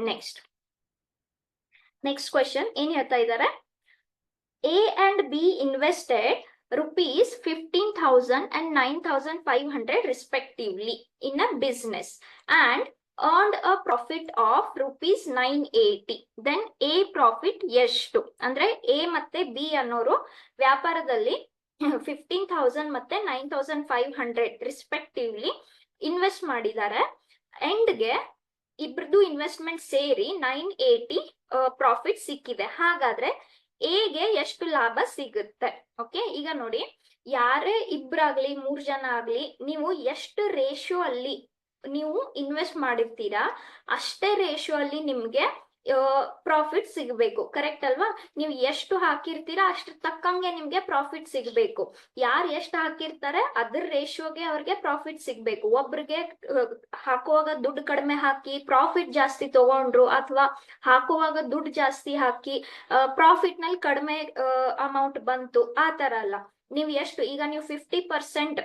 Next question ಏನ್ ಹೇಳ್ತಾ ಇದ್ದಾರೆ, A and B invested rupees 15,000 and 9,500 respectively in a business and earned a profit of rupees 980. then A profit ಎಷ್ಟು ಅಂದ್ರೆ A ಮತ್ತೆ B ಅನ್ನೋರು ವ್ಯಾಪಾರದಲ್ಲಿ 15,000 ಮತ್ತೆ 9,500 ರೆಸ್ಪೆಕ್ಟಿವ್ಲಿ ಇನ್ವೆಸ್ಟ್ ಮಾಡಿದ್ದಾರೆ. ಎಂಡ್ಗೆ ಇಬ್ರದ್ದು ಇನ್ವೆಸ್ಟ್ಮೆಂಟ್ ಸೇರಿ 980 ಪ್ರಾಫಿಟ್ ಸಿಕ್ಕಿದೆ. ಹಾಗಾದ್ರೆ ಎಗೆ ಎಷ್ಟು ಲಾಭ ಸಿಗುತ್ತೆ? ಓಕೆ, ಈಗ ನೋಡಿ, ಯಾರೇ ಇಬ್ರಾಗ್ಲಿ 3 ಜನ ಆಗ್ಲಿ, ನೀವು ಎಷ್ಟು ರೇಷಿಯೋ ಅಲ್ಲಿ ನೀವು ಇನ್ವೆಸ್ಟ್ ಮಾಡಿರ್ತೀರಾ ಅಷ್ಟೇ ರೇಷಿಯೋ ಅಲ್ಲಿ ನಿಮ್ಗೆ ಪ್ರಾಫಿಟ್ ಸಿಗ್ಬೇಕು. ಕರೆಕ್ಟ್ ಅಲ್ವಾ? ನೀವು ಎಷ್ಟು ಹಾಕಿರ್ತೀರಾ ಅಷ್ಟ್ರ ತಕ್ಕಂಗೆ ನಿಮ್ಗೆ ಪ್ರಾಫಿಟ್ ಸಿಗ್ಬೇಕು. ಯಾರು ಎಷ್ಟು ಹಾಕಿರ್ತಾರೆ ಅದ್ರ ರೇಷಿಯೋಗೆ ಅವ್ರಿಗೆ ಪ್ರಾಫಿಟ್ ಸಿಗ್ಬೇಕು. ಒಬ್ರಿಗೆ ಹಾಕುವಾಗ ದುಡ್ಡು ಕಡಿಮೆ ಹಾಕಿ ಪ್ರಾಫಿಟ್ ಜಾಸ್ತಿ ತಗೊಂಡ್ರು, ಅಥವಾ ಹಾಕುವಾಗ ದುಡ್ಡು ಜಾಸ್ತಿ ಹಾಕಿ ಪ್ರಾಫಿಟ್ ನಲ್ಲಿ ಕಡಿಮೆ ಅಮೌಂಟ್ ಬಂತು, ಆ ತರ ಅಲ್ಲ. ನೀವು ಎಷ್ಟು, ಈಗ ನೀವು 50%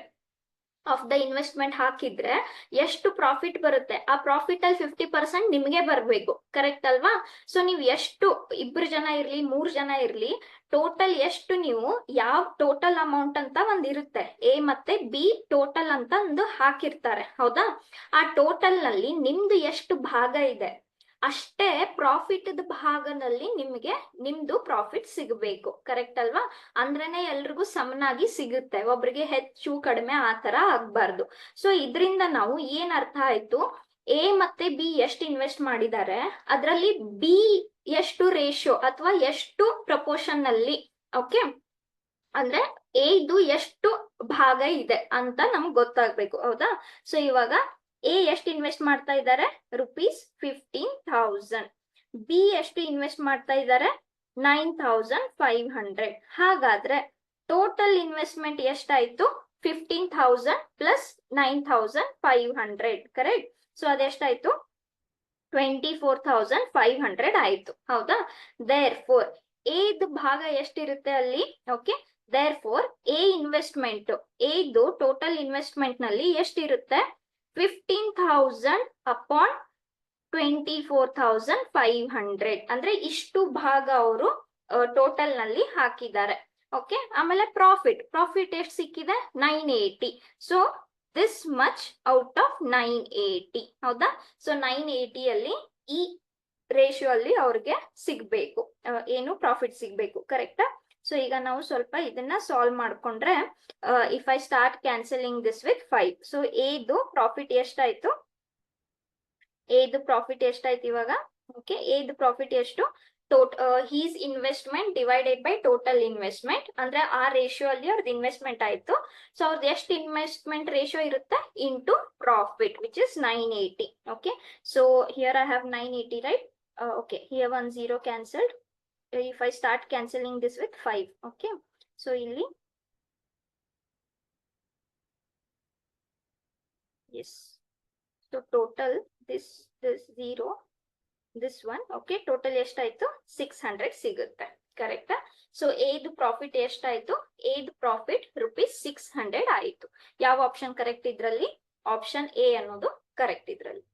ಆಫ್ ದ ಇನ್ವೆಸ್ಟ್ಮೆಂಟ್ ಹಾಕಿದ್ರೆ ಎಷ್ಟು ಪ್ರಾಫಿಟ್ ಬರುತ್ತೆ, ಆ ಪ್ರಾಫಿಟ್ ಅಲ್ಲಿ 50% ನಿಮ್ಗೆ ಬರ್ಬೇಕು. ಕರೆಕ್ಟ್ ಅಲ್ವಾ? ಸೊ ನೀವು ಎಷ್ಟು, 2 ಜನ ಇರ್ಲಿ 3 ಜನ ಇರ್ಲಿ, ಟೋಟಲ್ ಎಷ್ಟು ನೀವು ಯಾವ ಟೋಟಲ್ ಅಮೌಂಟ್ ಅಂತ ಒಂದ್ ಇರುತ್ತೆ, ಎ ಮತ್ತೆ ಬಿ ಟೋಟಲ್ ಅಂತ ಒಂದು ಹಾಕಿರ್ತಾರೆ, ಹೌದಾ? ಆ ಟೋಟಲ್ ನಲ್ಲಿ ನಿಮ್ದು ಎಷ್ಟು ಭಾಗ ಇದೆ ಅಷ್ಟೇ ಪ್ರಾಫಿಟ್ ಭಾಗದಲ್ಲಿ ನಿಮ್ದು ಪ್ರಾಫಿಟ್ ಸಿಗಬೇಕು. ಕರೆಕ್ಟ್ ಅಲ್ವಾ? ಅಂದ್ರೇನೆ ಎಲ್ರಿಗೂ ಸಮನಾಗಿ ಸಿಗುತ್ತೆ, ಒಬ್ರಿಗೆ ಹೆಚ್ಚು ಕಡಿಮೆ ಆ ತರ ಆಗ್ಬಾರ್ದು. ಸೊ ಇದರಿಂದ ನಾವು ಏನ್ ಅರ್ಥ ಆಯ್ತು, ಎ ಮತ್ತೆ ಬಿ ಎಷ್ಟು ಇನ್ವೆಸ್ಟ್ ಮಾಡಿದ್ದಾರೆ, ಅದ್ರಲ್ಲಿ ಬಿ ಎಷ್ಟು ರೇಷಿಯೋ ಅಥವಾ ಎಷ್ಟು ಪ್ರಪೋರ್ಷನ್ ಅಲ್ಲಿ, ಓಕೆ, ಅಂದ್ರೆ ಎದು ಎಷ್ಟು ಭಾಗ ಇದೆ ಅಂತ ನಮ್ಗೆ ಗೊತ್ತಾಗ್ಬೇಕು, ಹೌದಾ? ಸೊ ಇವಾಗ ಎ ಎಷ್ಟು ಇನ್ವೆಸ್ಟ್ ಮಾಡ್ತಾ ಇದ್ದಾರೆ, rupees 15,000. ಬಿ ಎಷ್ಟು ಇನ್ವೆಸ್ಟ್ ಮಾಡ್ತಾ ಇದ್ದಾರೆ, 9,500. ಹಾಗಾದ್ರೆ ಟೋಟಲ್ ಇನ್ವೆಸ್ಟ್ಮೆಂಟ್ ಎಷ್ಟಾಯ್ತು, 15,000 ಪ್ಲಸ್ 9,500. ಕರೆಕ್ಟ್? ಸೊ ಅದೆಷ್ಟಾಯ್ತು, 24,500 ಆಯ್ತು, ಹೌದಾ? ದೇರ್ ಫೋರ್ ಎದ್ ಭಾಗ ಎಷ್ಟಿರುತ್ತೆ ಅಲ್ಲಿ, okay, therefore a investment, ಎದು ಟೋಟಲ್ ಇನ್ವೆಸ್ಟ್ಮೆಂಟ್ ನಲ್ಲಿ ಎಷ್ಟಿರುತ್ತೆ, 15,000 ಅಪಾನ್ 24,500. ಅಂದ್ರೆ ಇಷ್ಟು ಭಾಗ ಅವರು ಟೋಟಲ್ ನಲ್ಲಿ ಹಾಕಿದ್ದಾರೆ. ಓಕೆ, ಆಮೇಲೆ ಪ್ರಾಫಿಟ್ ಎಷ್ಟು ಸಿಕ್ಕಿದೆ, 980. So this much out of 980, ಹೌದಾ? ಸೊ 980 ಅಲ್ಲಿ ಈ ರೇಷಿಯೋ ಅಲ್ಲಿ ಅವ್ರಿಗೆ ಸಿಗ್ಬೇಕು, ಏನು ಪ್ರಾಫಿಟ್ ಸಿಗ್ಬೇಕು. ಕರೆಕ್ಟಾ? ಸೊ ಈಗ ನಾವು ಸ್ವಲ್ಪ ಇದನ್ನ ಸಾಲ್ವ್ ಮಾಡ್ಕೊಂಡ್ರೆ, if I start cancelling this with 5, so ಎದು ಪ್ರಾಫಿಟ್ ಎಷ್ಟಾಯ್ತು, ಇವಾಗ? ಓಕೆ, ಎದು ಪ್ರಾಫಿಟ್ ಎಷ್ಟು, his investment divided by total investment, ಅಂದ್ರೆ ಆ ರೇಷಿಯೋ ಅಲ್ಲಿ ಅವ್ರದ್ದು ಇನ್ವೆಸ್ಟ್ಮೆಂಟ್ ಆಯ್ತು. ಸೊ ಅವ್ರದ್ದು ಎಷ್ಟು ಇನ್ವೆಸ್ಟ್ಮೆಂಟ್ ರೇಷಿಯೋ ಇರುತ್ತೆ into profit, which is 980. Okay, so here I have 980, right? Okay, here 1 0 cancelled. If I start cancelling this with 5, okay, so illi, yes, so total this 0, this one, okay, total ಎಷ್ಟಾಯ್ತು, 600 ಸಿಗುತ್ತೆ. ಕರೆಕ್ಟಾ? So ಎದು profit ಎಷ್ಟಾಯ್ತು, ಎದು profit ₹600 ಆಯ್ತು. ಯಾವ option correct ಇದ್ರಲ್ಲಿ? Option A ಅನ್ನೋದು ಕರೆಕ್ಟ್ ಇದ್ರಲ್ಲಿ.